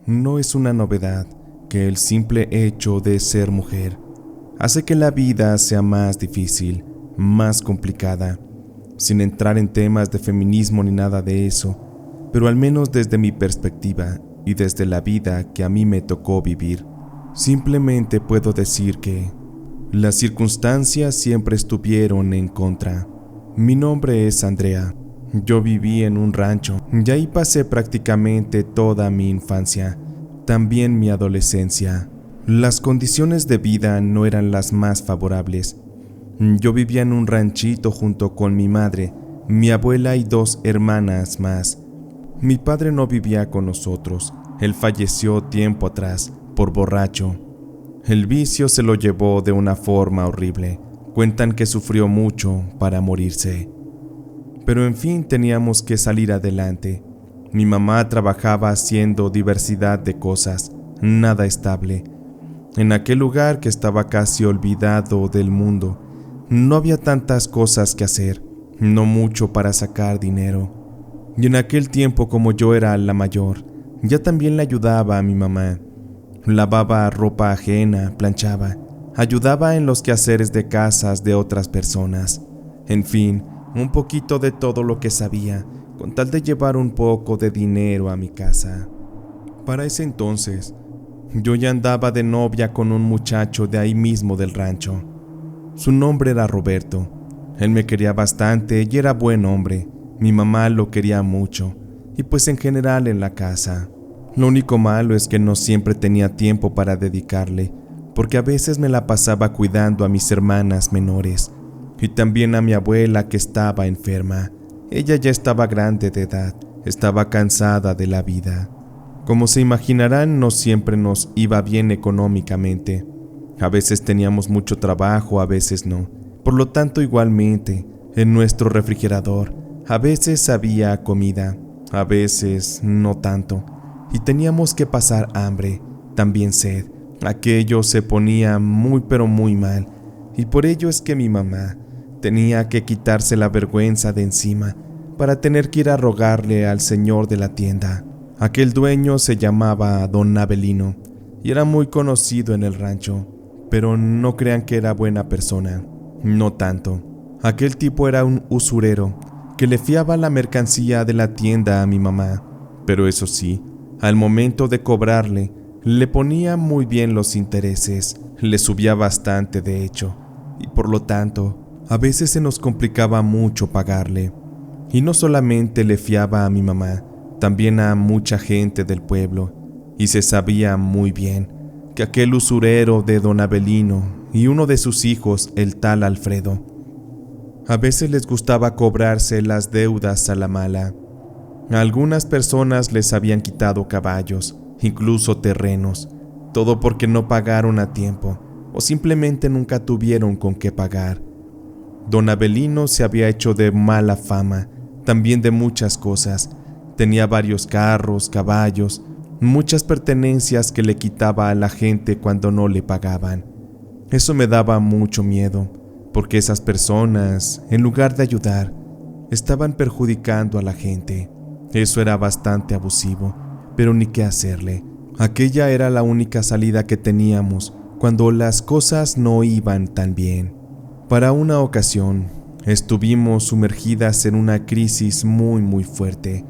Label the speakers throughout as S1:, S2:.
S1: No es una novedad que el simple hecho de ser mujer hace que la vida sea más difícil, más complicada, sin entrar en temas de feminismo ni nada de eso, pero al menos desde mi perspectiva y desde la vida que a mí me tocó vivir, simplemente puedo decir que las circunstancias siempre estuvieron en contra. Mi nombre es Andrea. Yo viví en un rancho y ahí pasé prácticamente toda mi infancia, también mi adolescencia. Las condiciones de vida no eran las más favorables. Yo vivía en un ranchito junto con mi madre, mi abuela y 2 hermanas más. Mi padre no vivía con nosotros. Él falleció tiempo atrás, por borracho. El vicio se lo llevó de una forma horrible. Cuentan que sufrió mucho para morirse. Pero en fin, teníamos que salir adelante. Mi mamá trabajaba haciendo diversidad de cosas, nada estable. En aquel lugar que estaba casi olvidado del mundo, no había tantas cosas que hacer, no mucho para sacar dinero. Y en aquel tiempo, como yo era la mayor, ya también le ayudaba a mi mamá. Lavaba ropa ajena, planchaba, ayudaba en los quehaceres de casas de otras personas. En fin, un poquito de todo lo que sabía, con tal de llevar un poco de dinero a mi casa. Para ese entonces, yo ya andaba de novia con un muchacho de ahí mismo del rancho. Su nombre era Roberto. Él me quería bastante y era buen hombre. Mi mamá lo quería mucho, y pues en general en la casa. Lo único malo es que no siempre tenía tiempo para dedicarle, porque a veces me la pasaba cuidando a mis hermanas menores, y también a mi abuela que estaba enferma. Ella ya estaba grande de edad, estaba cansada de la vida. Como se imaginarán, no siempre nos iba bien económicamente. A veces teníamos mucho trabajo, a veces no. Por lo tanto, igualmente, en nuestro refrigerador, a veces había comida, a veces no tanto. Y teníamos que pasar hambre, también sed. Aquello se ponía muy pero muy mal, y por ello es que mi mamá tenía que quitarse la vergüenza de encima para tener que ir a rogarle al señor de la tienda. Aquel dueño se llamaba Don Abelino y era muy conocido en el rancho, pero no crean que era buena persona, no tanto. Aquel tipo era un usurero que le fiaba la mercancía de la tienda a mi mamá, pero eso sí, al momento de cobrarle, le ponía muy bien los intereses, le subía bastante de hecho, y por lo tanto, a veces se nos complicaba mucho pagarle. Y no solamente le fiaba a mi mamá, también a mucha gente del pueblo, y se sabía muy bien que aquel usurero de don Abelino y uno de sus hijos, el tal Alfredo, a veces les gustaba cobrarse las deudas a la mala. A algunas personas les habían quitado caballos, incluso terrenos, todo porque no pagaron a tiempo o simplemente nunca tuvieron con qué pagar. Don Abelino se había hecho de mala fama, también de muchas cosas. Tenía varios carros, caballos, muchas pertenencias que le quitaba a la gente cuando no le pagaban. Eso me daba mucho miedo, porque esas personas, en lugar de ayudar, estaban perjudicando a la gente. Eso era bastante abusivo, pero ni qué hacerle. Aquella era la única salida que teníamos cuando las cosas no iban tan bien. Para una ocasión, estuvimos sumergidas en una crisis muy fuerte.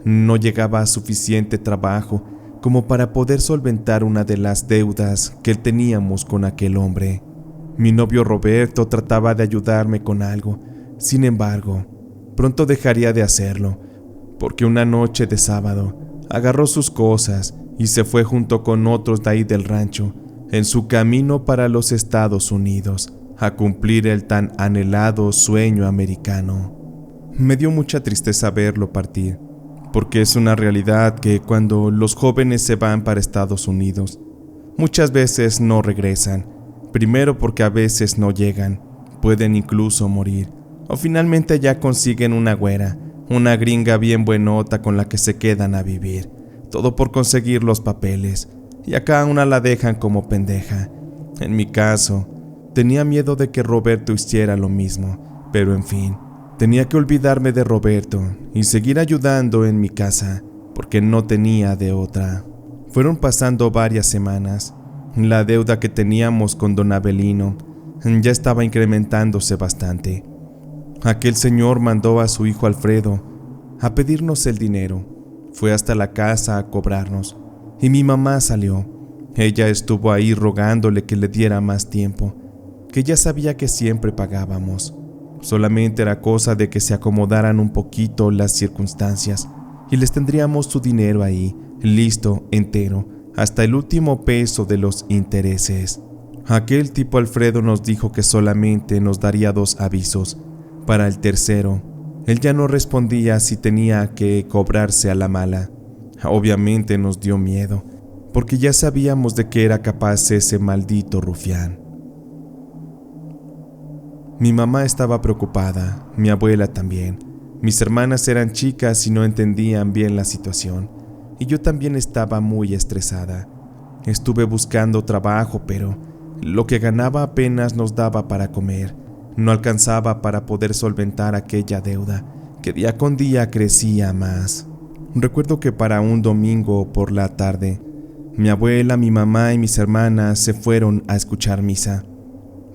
S1: No llegaba suficiente trabajo como para poder solventar una de las deudas que teníamos con aquel hombre. Mi novio Roberto trataba de ayudarme con algo. Sin embargo, pronto dejaría de hacerlo, porque una noche de sábado agarró sus cosas y se fue junto con otros de ahí del rancho en su camino para los Estados Unidos a cumplir el tan anhelado sueño americano. Me dio mucha tristeza verlo partir, porque es una realidad que cuando los jóvenes se van para Estados Unidos, muchas veces no regresan. Primero porque a veces no llegan, pueden incluso morir, o finalmente ya consiguen una güera, una gringa bien buenota con la que se quedan a vivir, todo por conseguir los papeles, y a cada una la dejan como pendeja. En mi caso, tenía miedo de que Roberto hiciera lo mismo, pero en fin, tenía que olvidarme de Roberto y seguir ayudando en mi casa, porque no tenía de otra. Fueron pasando varias semanas. La deuda que teníamos con don Avelino ya estaba incrementándose bastante. Aquel señor mandó a su hijo Alfredo a pedirnos el dinero. Fue hasta la casa a cobrarnos y mi mamá salió. Ella estuvo ahí rogándole que le diera más tiempo, que ya sabía que siempre pagábamos. Solamente era cosa de que se acomodaran un poquito las circunstancias y les tendríamos su dinero ahí, listo, entero, hasta el último peso de los intereses. Aquel tipo Alfredo nos dijo que solamente nos daría 2 avisos. Para el tercero, él ya no respondía si tenía que cobrarse a la mala. Obviamente nos dio miedo, porque ya sabíamos de qué era capaz ese maldito rufián. Mi mamá estaba preocupada, mi abuela también. Mis hermanas eran chicas y no entendían bien la situación, y yo también estaba muy estresada. Estuve buscando trabajo, pero lo que ganaba apenas nos daba para comer. No alcanzaba para poder solventar aquella deuda, que día con día crecía más. Recuerdo que para un domingo por la tarde, mi abuela, mi mamá y mis hermanas se fueron a escuchar misa.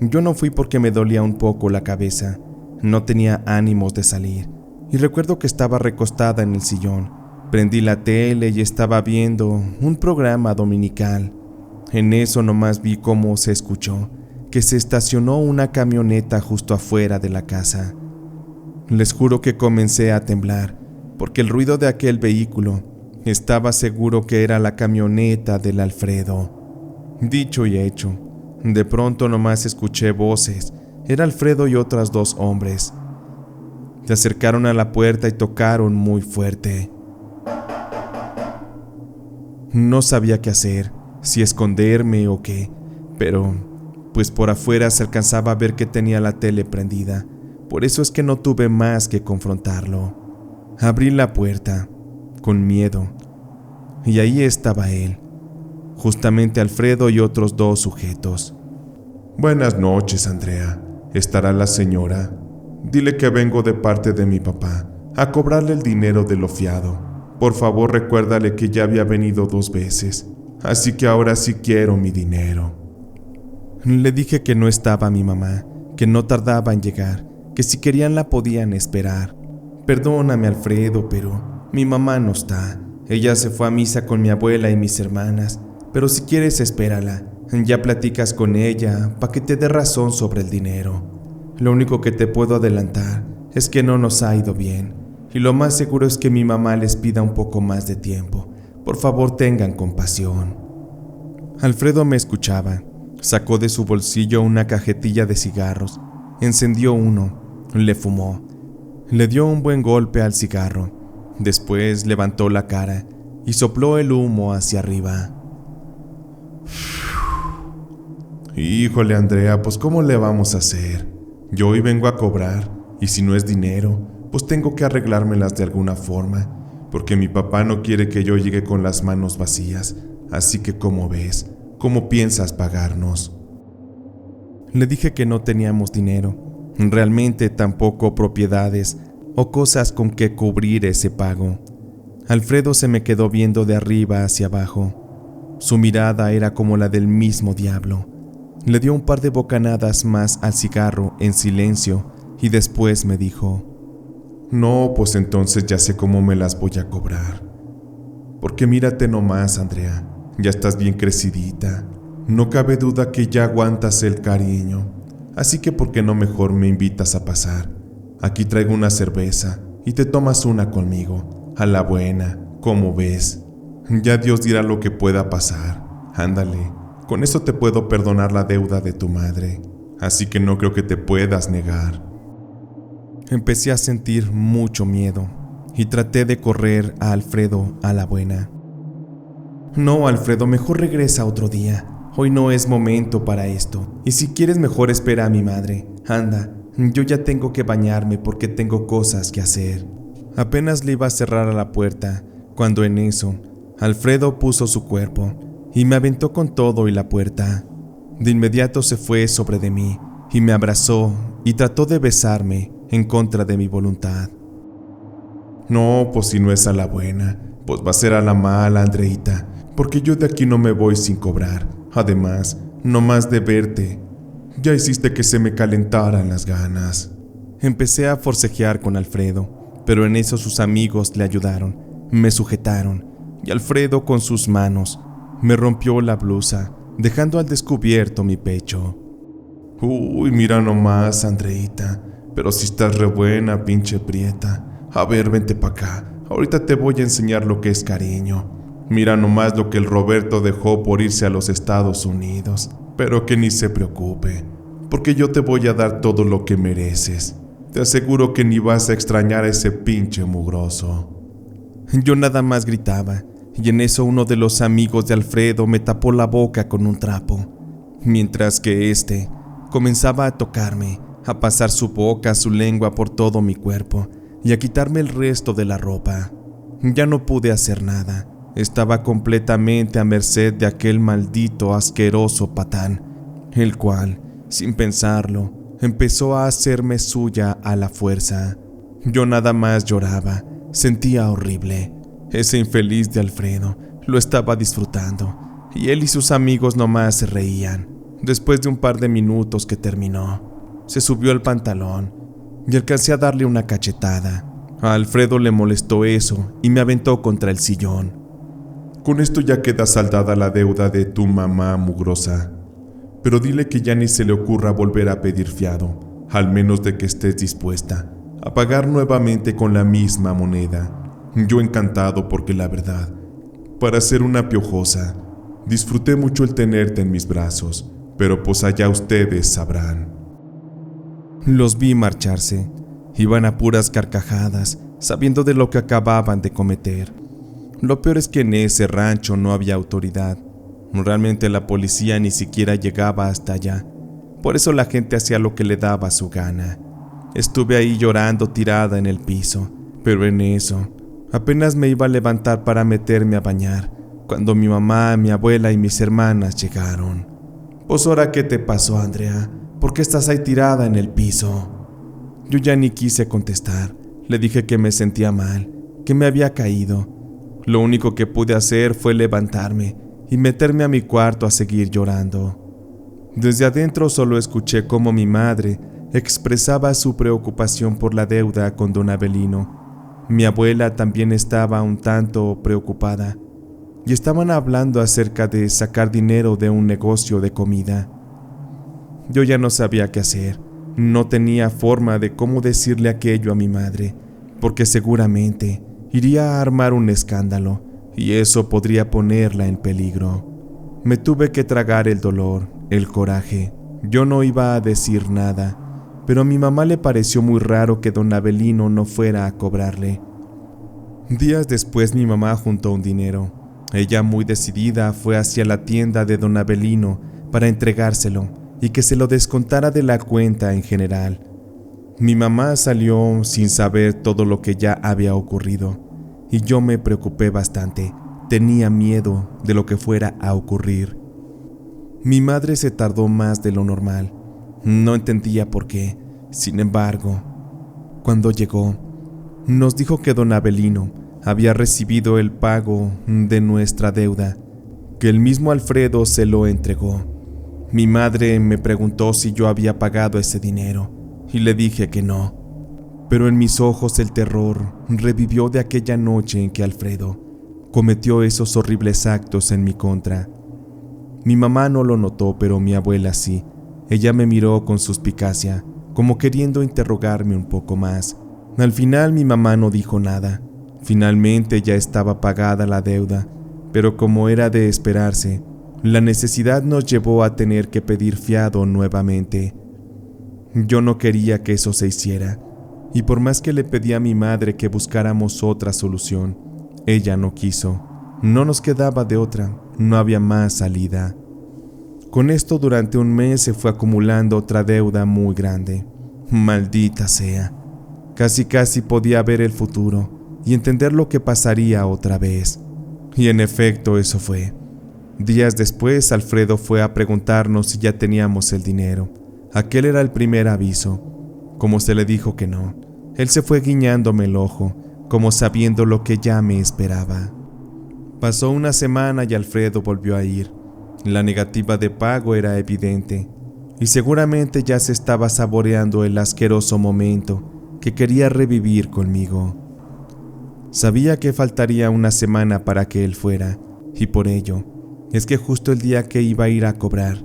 S1: Yo no fui porque me dolía un poco la cabeza, no tenía ánimos de salir, y recuerdo que estaba recostada en el sillón. Prendí la tele y estaba viendo un programa dominical. En eso nomás vi cómo se escuchó que se estacionó una camioneta justo afuera de la casa. Les juro que comencé a temblar, porque el ruido de aquel vehículo estaba seguro que era la camioneta del Alfredo. Dicho y hecho, de pronto nomás escuché voces. Era Alfredo y otros 2 hombres. Se acercaron a la puerta y tocaron muy fuerte. No sabía qué hacer, si esconderme o qué, pero pues por afuera se alcanzaba a ver que tenía la tele prendida. Por eso es que no tuve más que confrontarlo. Abrí la puerta, con miedo, y ahí estaba él, justamente Alfredo y otros 2 sujetos.
S2: Buenas noches, Andrea. ¿Estará la señora? Dile que vengo de parte de mi papá a cobrarle el dinero de lo fiado. Por favor, recuérdale que ya había venido 2 veces, así que ahora sí quiero mi dinero.
S1: Le dije que no estaba mi mamá, que no tardaba en llegar, que si querían la podían esperar. Perdóname, Alfredo, pero mi mamá no está. Ella se fue a misa con mi abuela y mis hermanas, pero si quieres espérala. Ya platicas con ella para que te dé razón sobre el dinero. Lo único que te puedo adelantar es que no nos ha ido bien, y lo más seguro es que mi mamá les pida un poco más de tiempo. Por favor, tengan compasión. Alfredo me escuchaba. Sacó de su bolsillo una cajetilla de cigarros, encendió uno, le fumó, le dio un buen golpe al cigarro, después levantó la cara y sopló el humo hacia arriba.
S2: Híjole, Andrea, pues ¿cómo le vamos a hacer? Yo hoy vengo a cobrar, y si no es dinero, pues tengo que arreglármelas de alguna forma, porque mi papá no quiere que yo llegue con las manos vacías, así que ¿cómo ves? ¿Cómo piensas pagarnos?
S1: Le dije que no teníamos dinero, realmente tampoco propiedades o cosas con que cubrir ese pago. Alfredo se me quedó viendo de arriba hacia abajo. Su mirada era como la del mismo diablo. Le dio un par de bocanadas más al cigarro en silencio y después me dijo:
S2: No, pues entonces ya sé cómo me las voy a cobrar. Porque mírate nomás, Andrea. Ya estás bien crecidita. No cabe duda que ya aguantas el cariño. Así que ¿por qué no mejor me invitas a pasar? Aquí traigo una cerveza y te tomas una conmigo. A la buena, ¿cómo ves? Ya Dios dirá lo que pueda pasar. Ándale, con eso te puedo perdonar la deuda de tu madre. Así que no creo que te puedas negar.
S1: Empecé a sentir mucho miedo y traté de correr a Alfredo a la buena. No, Alfredo, mejor regresa otro día. Hoy no es momento para esto. Y si quieres, mejor espera a mi madre. Anda, yo ya tengo que bañarme porque tengo cosas que hacer. Apenas le iba a cerrar a la puerta, cuando en eso, Alfredo puso su cuerpo y me aventó con todo y la puerta. De inmediato se fue sobre de mí y me abrazó y trató de besarme en contra de mi voluntad.
S2: No, pues si no es a la buena, pues va a ser a la mala, Andreita. porque yo de aquí no me voy sin cobrar. Además, no más de verte, ya hiciste que se me calentaran las ganas.
S1: Empecé a forcejear con Alfredo, pero en eso sus amigos le ayudaron, me sujetaron, y Alfredo con sus manos me rompió la blusa, dejando al descubierto mi pecho.
S2: Uy, mira nomás, Andreita, pero si estás re buena, pinche prieta. A ver, vente pa' acá, ahorita te voy a enseñar lo que es cariño. Mira nomás lo que el Roberto dejó por irse a los Estados Unidos, pero que ni se preocupe, porque yo te voy a dar todo lo que mereces. Te aseguro que ni vas a extrañar a ese pinche mugroso.
S1: Yo nada más gritaba, y en eso uno de los amigos de Alfredo me tapó la boca con un trapo, mientras que éste comenzaba a tocarme, a pasar su boca, su lengua por todo mi cuerpo y a quitarme el resto de la ropa. Ya no pude hacer nada, estaba completamente a merced de aquel maldito asqueroso patán, el cual, sin pensarlo, empezó a hacerme suya a la fuerza. Yo nada más lloraba, sentía horrible. Ese infeliz de Alfredo lo estaba disfrutando, y él y sus amigos nomás se reían. Después de un par de minutos que terminó, se subió el pantalón y alcancé a darle una cachetada. A Alfredo le molestó eso y me aventó contra el sillón.
S2: Con esto ya queda saldada la deuda de tu mamá mugrosa. Pero dile que ya ni se le ocurra volver a pedir fiado, al menos de que estés dispuesta a pagar nuevamente con la misma moneda. Yo encantado porque la verdad, para ser una piojosa, disfruté mucho el tenerte en mis brazos, pero pues allá ustedes sabrán.
S1: Los vi marcharse. Iban a puras carcajadas, sabiendo de lo que acababan de cometer. Lo peor es que en ese rancho no había autoridad. Realmente la policía ni siquiera llegaba hasta allá. Por eso la gente hacía lo que le daba su gana. Estuve ahí llorando tirada en el piso, pero en eso, apenas me iba a levantar para meterme a bañar, cuando mi mamá, mi abuela y mis hermanas llegaron. «Pues ahora, ¿qué te pasó, Andrea? ¿Por qué estás ahí tirada en el piso?» Yo ya ni quise contestar. Le dije que me sentía mal, que me había caído. Lo único que pude hacer fue levantarme y meterme a mi cuarto a seguir llorando. Desde adentro solo escuché cómo mi madre expresaba su preocupación por la deuda con don Avelino. Mi abuela también estaba un tanto preocupada y estaban hablando acerca de sacar dinero de un negocio de comida. Yo ya no sabía qué hacer. No tenía forma de cómo decirle aquello a mi madre, porque seguramente iría a armar un escándalo y eso podría ponerla en peligro. Me tuve que tragar el dolor, el coraje. Yo no iba a decir nada, pero a mi mamá le pareció muy raro que don Avelino no fuera a cobrarle. Días después mi mamá juntó un dinero. Ella, muy decidida, fue hacia la tienda de don Avelino para entregárselo y que se lo descontara de la cuenta en general. Mi mamá salió sin saber todo lo que ya había ocurrido, y yo me preocupé bastante. Tenía miedo de lo que fuera a ocurrir. Mi madre se tardó más de lo normal. No entendía por qué. Sin embargo, cuando llegó, nos dijo que don Avelino había recibido el pago de nuestra deuda, que el mismo Alfredo se lo entregó. Mi madre me preguntó si yo había pagado ese dinero y le dije que no. Pero en mis ojos el terror revivió de aquella noche en que Alfredo cometió esos horribles actos en mi contra. Mi mamá no lo notó, pero mi abuela sí. Ella me miró con suspicacia, como queriendo interrogarme un poco más. Al final mi mamá no dijo nada. Finalmente ya estaba pagada la deuda, pero como era de esperarse, la necesidad nos llevó a tener que pedir fiado nuevamente. Yo no quería que eso se hiciera, y por más que le pedí a mi madre que buscáramos otra solución, ella no quiso. No nos quedaba de otra, no había más salida. Con esto durante un mes se fue acumulando otra deuda muy grande. Maldita sea. Casi podía ver el futuro y entender lo que pasaría otra vez. Y en efecto eso fue. Días después, Alfredo fue a preguntarnos si ya teníamos el dinero. Aquel era el primer aviso. Como se le dijo que no, él se fue guiñándome el ojo, como sabiendo lo que ya me esperaba. Pasó una semana y Alfredo volvió a ir. La negativa de pago era evidente, y seguramente ya se estaba saboreando el asqueroso momento que quería revivir conmigo. Sabía que faltaría una semana para que él fuera, y por ello, es que justo el día que iba a ir a cobrar,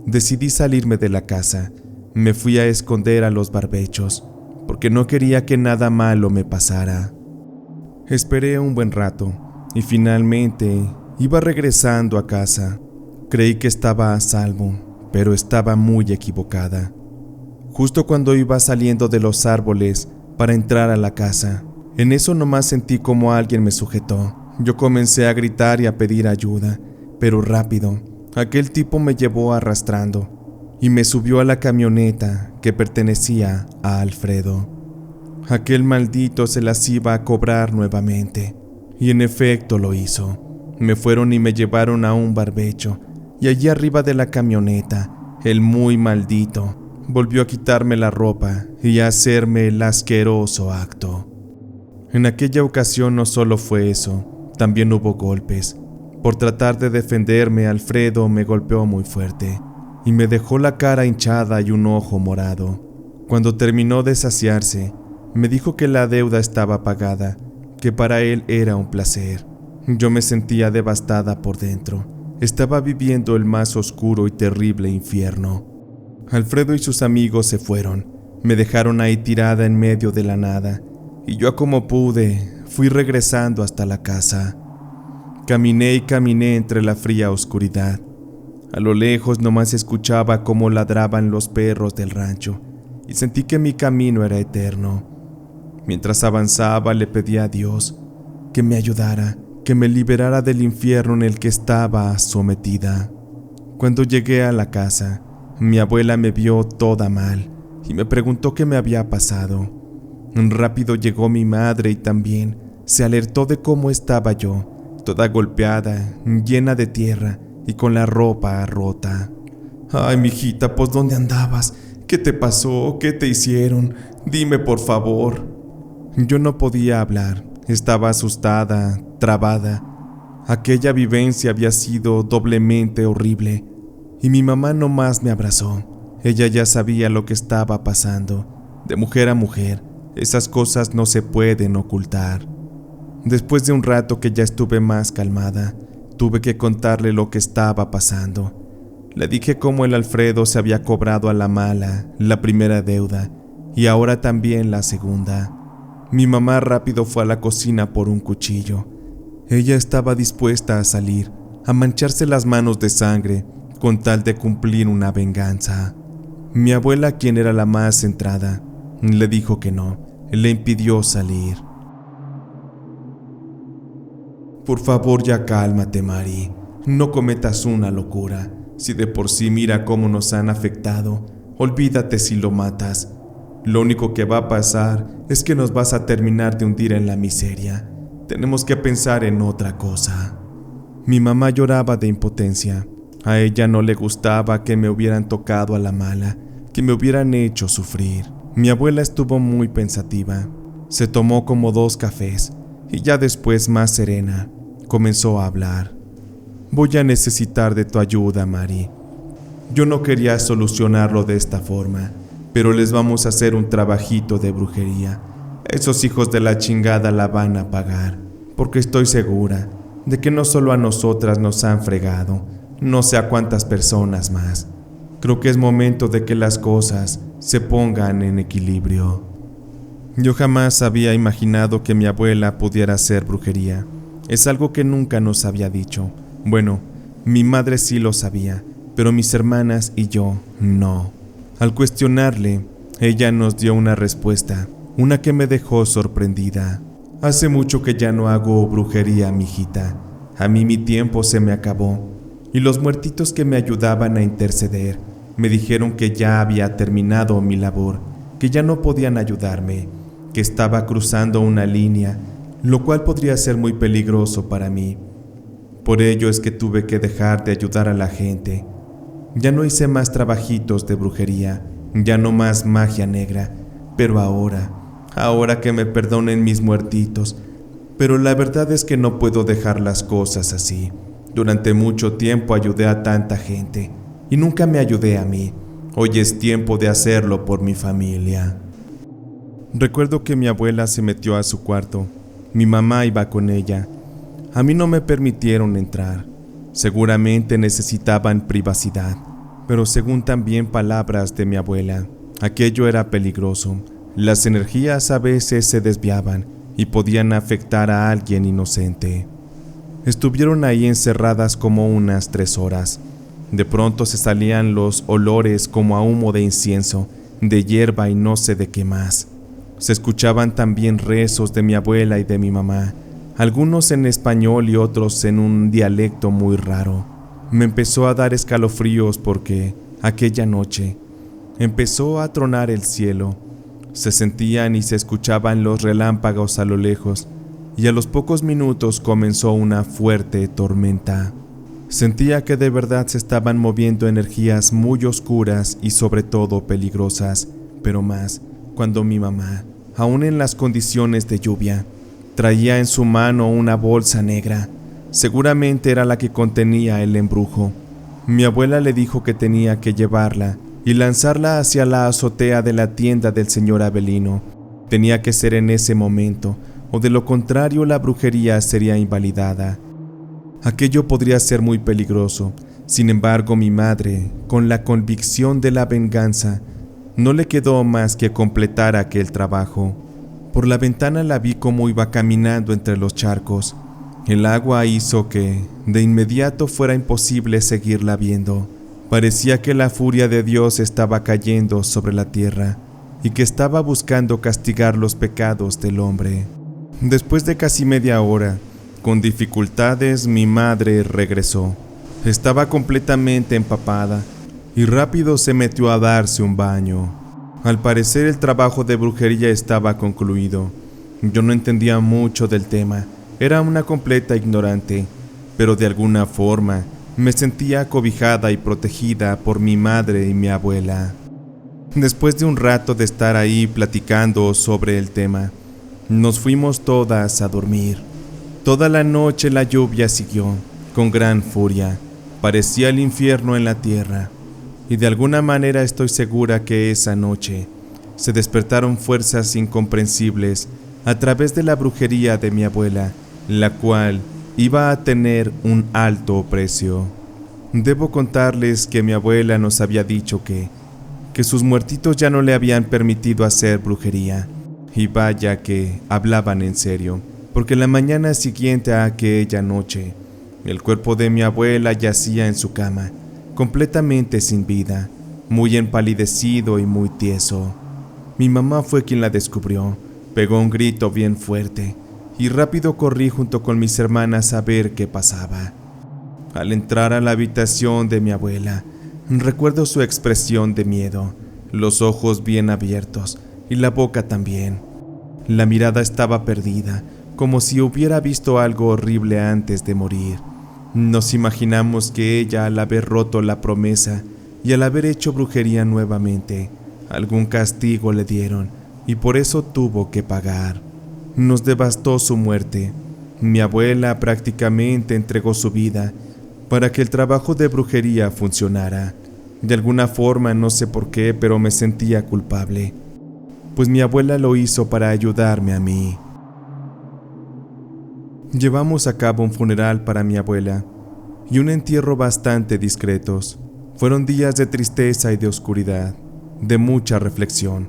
S1: decidí salirme de la casa. Me fui a esconder a los barbechos, porque no quería que nada malo me pasara. Esperé un buen rato, y finalmente iba regresando a casa. Creí que estaba a salvo, pero estaba muy equivocada. Justo cuando iba saliendo de los árboles para entrar a la casa, en eso nomás sentí como alguien me sujetó. Yo comencé a gritar y a pedir ayuda, pero rápido, aquel tipo me llevó arrastrando y me subió a la camioneta que pertenecía a Alfredo. Aquel maldito se las iba a cobrar nuevamente, y en efecto lo hizo. Me fueron y me llevaron a un barbecho, y allí arriba de la camioneta, el muy maldito volvió a quitarme la ropa y a hacerme el asqueroso acto. En aquella ocasión no solo fue eso, también hubo golpes. Por tratar de defenderme, Alfredo me golpeó muy fuerte y me dejó la cara hinchada y un ojo morado. Cuando terminó de saciarse, me dijo que la deuda estaba pagada, que para él era un placer. Yo me sentía devastada por dentro. Estaba viviendo el más oscuro y terrible infierno. Alfredo y sus amigos se fueron. Me dejaron ahí tirada en medio de la nada, y yo como pude fui regresando hasta la casa. Caminé y caminé entre la fría oscuridad. A lo lejos nomás escuchaba cómo ladraban los perros del rancho, y sentí que mi camino era eterno. Mientras avanzaba le pedí a Dios que me ayudara, que me liberara del infierno en el que estaba sometida. Cuando llegué a la casa, mi abuela me vio toda mal y me preguntó qué me había pasado. Rápido llegó mi madre y también se alertó de cómo estaba yo, toda golpeada, llena de tierra y con la ropa rota. «Ay, mijita, pues ¿dónde andabas? ¿Qué te pasó? ¿Qué te hicieron? Dime, por favor». Yo no podía hablar. Estaba asustada, trabada. Aquella vivencia había sido doblemente horrible, y mi mamá nomás me abrazó. Ella ya sabía lo que estaba pasando. De mujer a mujer, esas cosas no se pueden ocultar. Después de un rato que ya estuve más calmada, tuve que contarle lo que estaba pasando. Le dije cómo el Alfredo se había cobrado a la mala la primera deuda, y ahora también la segunda. Mi mamá rápido fue a la cocina por un cuchillo. Ella estaba dispuesta a salir, a mancharse las manos de sangre, con tal de cumplir una venganza. Mi abuela, quien era la más centrada, le dijo que no, le impidió salir. «Por favor, ya cálmate, Mari. No cometas una locura. Si de por sí mira cómo nos han afectado, olvídate si lo matas. Lo único que va a pasar es que nos vas a terminar de hundir en la miseria. Tenemos que pensar en otra cosa». Mi mamá lloraba de impotencia. A ella no le gustaba que me hubieran tocado a la mala, que me hubieran hecho sufrir. Mi abuela estuvo muy pensativa. Se tomó como 2 cafés y ya después, más serena, comenzó a hablar. «Voy a necesitar de tu ayuda, Mari. Yo no quería solucionarlo de esta forma, pero les vamos a hacer un trabajito de brujería. Esos hijos de la chingada la van a pagar, porque estoy segura de que no solo a nosotras nos han fregado, no sé a cuántas personas más. Creo que es momento de que las cosas se pongan en equilibrio». Yo jamás había imaginado que mi abuela pudiera hacer brujería. Es algo que nunca nos había dicho. Bueno, mi madre sí lo sabía, pero mis hermanas y yo no. Al cuestionarle, ella nos dio una respuesta, una que me dejó sorprendida. «Hace mucho que ya no hago brujería, mijita. A mí mi tiempo se me acabó, y los muertitos que me ayudaban a interceder me dijeron que ya había terminado mi labor, que ya no podían ayudarme, que estaba cruzando una línea, lo cual podría ser muy peligroso para mí. Por ello es que tuve que dejar de ayudar a la gente. Ya no hice más trabajitos de brujería, ya no más magia negra, pero ahora que me perdonen mis muertitos, Pero la verdad es que no puedo dejar las cosas así. Durante mucho tiempo ayudé a tanta gente y nunca me ayudé a mí. Hoy es tiempo de hacerlo por mi familia. Recuerdo que mi abuela se metió a su cuarto. Mi mamá iba con ella. A mí no me permitieron entrar. Seguramente necesitaban privacidad, pero según también palabras de mi abuela, aquello era peligroso. Las energías a veces se desviaban y podían afectar a alguien inocente. Estuvieron ahí encerradas como unas 3 horas. De pronto se salían los olores como a humo de incienso, de hierba y no sé de qué más. Se escuchaban también rezos de mi abuela y de mi mamá, algunos en español y otros en un dialecto muy raro. Me empezó a dar escalofríos porque, aquella noche, empezó a tronar el cielo. Se sentían y se escuchaban los relámpagos a lo lejos, y a los pocos minutos comenzó una fuerte tormenta. Sentía que de verdad se estaban moviendo energías muy oscuras y sobre todo peligrosas, pero más cuando mi mamá, aún en las condiciones de lluvia, traía en su mano una bolsa negra. Seguramente era la que contenía el embrujo. Mi abuela le dijo que tenía que llevarla y lanzarla hacia la azotea de la tienda del señor Avelino. Tenía que ser en ese momento, o de lo contrario la brujería sería invalidada. Aquello podría ser muy peligroso. Sin embargo, mi madre, con la convicción de la venganza, no le quedó más que completar aquel trabajo. Por la ventana la vi como iba caminando entre los charcos. El agua hizo que, de inmediato, fuera imposible seguirla viendo. Parecía que la furia de Dios estaba cayendo sobre la tierra y que estaba buscando castigar los pecados del hombre. Después de casi media hora, con dificultades, mi madre regresó. Estaba completamente empapada y rápido se metió a darse un baño. Al parecer el trabajo de brujería estaba concluido. Yo no entendía mucho del tema, era una completa ignorante, pero de alguna forma me sentía acobijada y protegida por mi madre y mi abuela. Después de un rato de estar ahí platicando sobre el tema, nos fuimos todas a dormir. Toda la noche la lluvia siguió, con gran furia. Parecía el infierno en la tierra. Y de alguna manera estoy segura que esa noche se despertaron fuerzas incomprensibles a través de la brujería de mi abuela, la cual iba a tener un alto precio. Debo contarles que mi abuela nos había dicho que sus muertitos ya no le habían permitido hacer brujería. Y vaya que hablaban en serio, porque la mañana siguiente a aquella noche, el cuerpo de mi abuela yacía en su cama, completamente sin vida, muy empalidecido y muy tieso. Mi mamá fue quien la descubrió, pegó un grito bien fuerte y rápido corrí junto con mis hermanas a ver qué pasaba. Al entrar a la habitación de mi abuela, recuerdo su expresión de miedo, los ojos bien abiertos y la boca también. La mirada estaba perdida, como si hubiera visto algo horrible antes de morir. Nos imaginamos que ella, al haber roto la promesa y al haber hecho brujería nuevamente, algún castigo le dieron y por eso tuvo que pagar. Nos devastó su muerte. Mi abuela prácticamente entregó su vida para que el trabajo de brujería funcionara. De alguna forma, no sé por qué, pero me sentía culpable, pues mi abuela lo hizo para ayudarme a mí. Llevamos a cabo un funeral para mi abuela y un entierro bastante discretos. Fueron días de tristeza y de oscuridad, de mucha reflexión.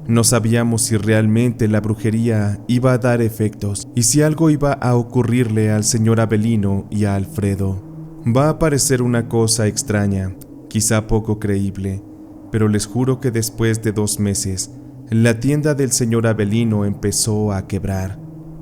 S1: No sabíamos si realmente la brujería iba a dar efectos y si algo iba a ocurrirle al señor Avelino y a Alfredo. Va a parecer una cosa extraña, quizá poco creíble, pero les juro que después de 2 meses, la tienda del señor Avelino empezó a quebrar.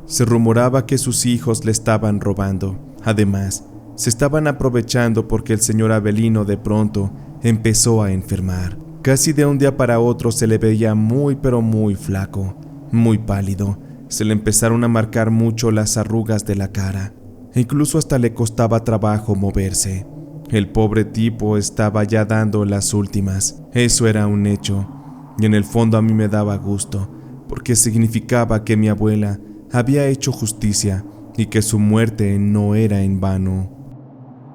S1: Se rumoraba que sus hijos le estaban robando. Además, se estaban aprovechando porque el señor Avelino de pronto empezó a enfermar. Casi de un día para otro se le veía muy pero muy flaco, muy pálido. Se le empezaron a marcar mucho las arrugas de la cara. Incluso hasta le costaba trabajo moverse. El pobre tipo estaba ya dando las últimas. Eso era un hecho. Y en el fondo a mí me daba gusto, porque significaba que mi abuela había hecho justicia y que su muerte no era en vano.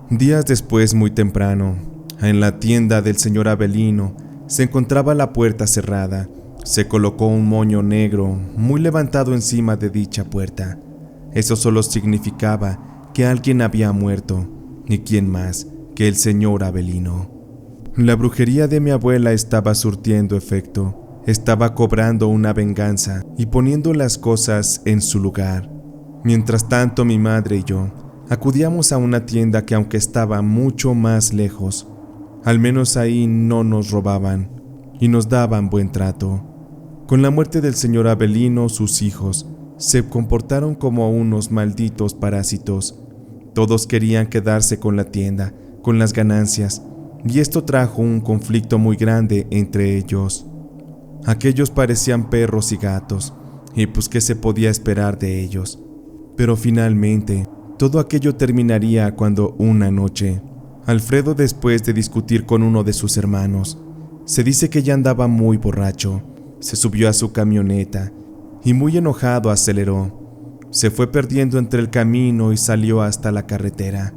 S1: Días después, muy temprano, en la tienda del señor Avelino se encontraba la puerta cerrada. Se colocó un moño negro muy levantado encima de dicha puerta. Eso solo significaba que alguien había muerto, y quién más que el señor Avelino. La brujería de mi abuela estaba surtiendo efecto. Estaba cobrando una venganza y poniendo las cosas en su lugar. Mientras tanto, mi madre y yo acudíamos a una tienda que, aunque estaba mucho más lejos, al menos ahí no nos robaban y nos daban buen trato. Con la muerte del señor Avelino, sus hijos se comportaron como unos malditos parásitos. Todos querían quedarse con la tienda, con las ganancias, y esto trajo un conflicto muy grande entre ellos. Aquellos parecían perros y gatos, y pues qué se podía esperar de ellos. Pero finalmente, todo aquello terminaría cuando una noche, Alfredo, después de discutir con uno de sus hermanos, se dice que ya andaba muy borracho, se subió a su camioneta y muy enojado aceleró. Se fue perdiendo entre el camino y salió hasta la carretera,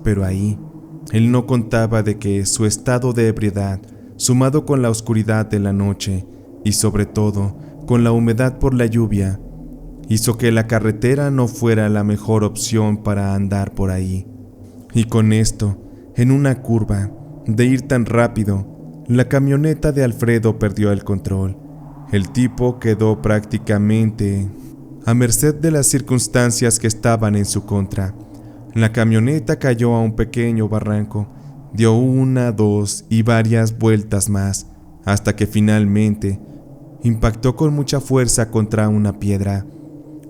S1: pero ahí, él no contaba de que su estado de ebriedad, sumado con la oscuridad de la noche y sobre todo con la humedad por la lluvia, hizo que la carretera no fuera la mejor opción para andar por ahí. Y con esto, en una curva, de ir tan rápido, la camioneta de Alfredo perdió el control. El tipo quedó prácticamente a merced de las circunstancias que estaban en su contra. La camioneta cayó a un pequeño barranco, dio una, dos y varias vueltas más, hasta que finalmente impactó con mucha fuerza contra una piedra.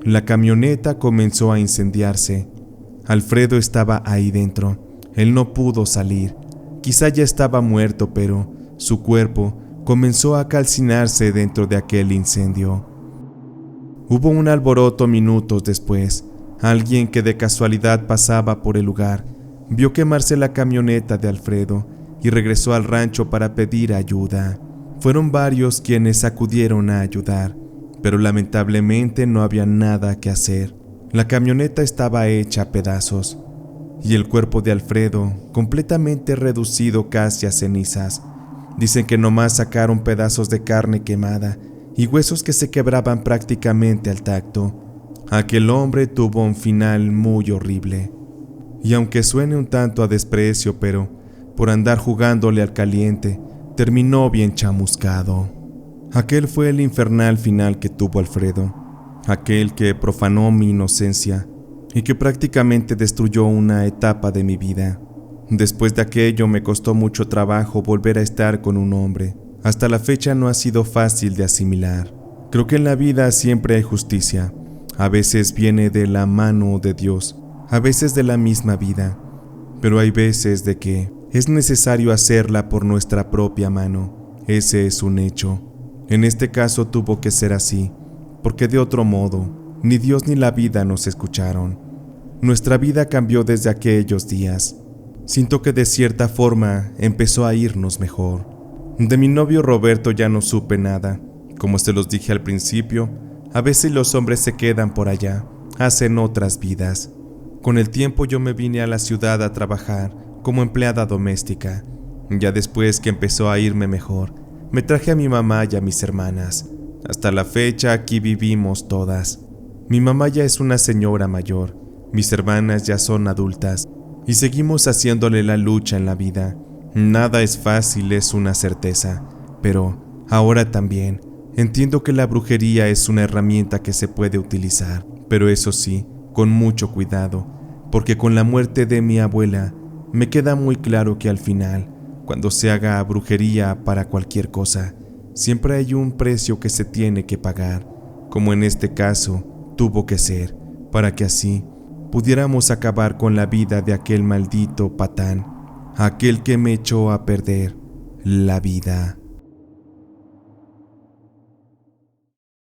S1: La camioneta comenzó a incendiarse. Alfredo estaba ahí dentro. Él no pudo salir. Quizá ya estaba muerto, pero su cuerpo comenzó a calcinarse dentro de aquel incendio. Hubo un alboroto minutos después. Alguien que de casualidad pasaba por el lugar vio quemarse la camioneta de Alfredo y regresó al rancho para pedir ayuda. Fueron varios quienes acudieron a ayudar, pero lamentablemente no había nada que hacer. La camioneta estaba hecha a pedazos y el cuerpo de Alfredo completamente reducido casi a cenizas. Dicen que nomás sacaron pedazos de carne quemada y huesos que se quebraban prácticamente al tacto. Aquel hombre tuvo un final muy horrible. Y aunque suene un tanto a desprecio, pero por andar jugándole al caliente, terminó bien chamuscado. Aquel fue el infernal final que tuvo Alfredo, aquel que profanó mi inocencia y que prácticamente destruyó una etapa de mi vida. Después de aquello me costó mucho trabajo volver a estar con un hombre. Hasta la fecha no ha sido fácil de asimilar. Creo que en la vida siempre hay justicia. A veces viene de la mano de Dios, a veces de la misma vida, pero hay veces de que es necesario hacerla por nuestra propia mano. Ese es un hecho. En este caso tuvo que ser así, porque de otro modo, ni Dios ni la vida nos escucharon. Nuestra vida cambió desde aquellos días. Siento que de cierta forma empezó a irnos mejor. De mi novio Roberto ya no supe nada. Como se los dije al principio, a veces los hombres se quedan por allá, hacen otras vidas. Con el tiempo yo me vine a la ciudad a trabajar como empleada doméstica. Ya después que empezó a irme mejor, me traje a mi mamá y a mis hermanas. Hasta la fecha aquí vivimos todas. Mi mamá ya es una señora mayor, mis hermanas ya son adultas y seguimos haciéndole la lucha en la vida. Nada es fácil, es una certeza, pero ahora también entiendo que la brujería es una herramienta que se puede utilizar, pero eso sí, con mucho cuidado, porque con la muerte de mi abuela me queda muy claro que al final, cuando se haga brujería para cualquier cosa, siempre hay un precio que se tiene que pagar, como en este caso tuvo que ser, para que así pudiéramos acabar con la vida de aquel maldito patán, aquel que me echó a perder la vida.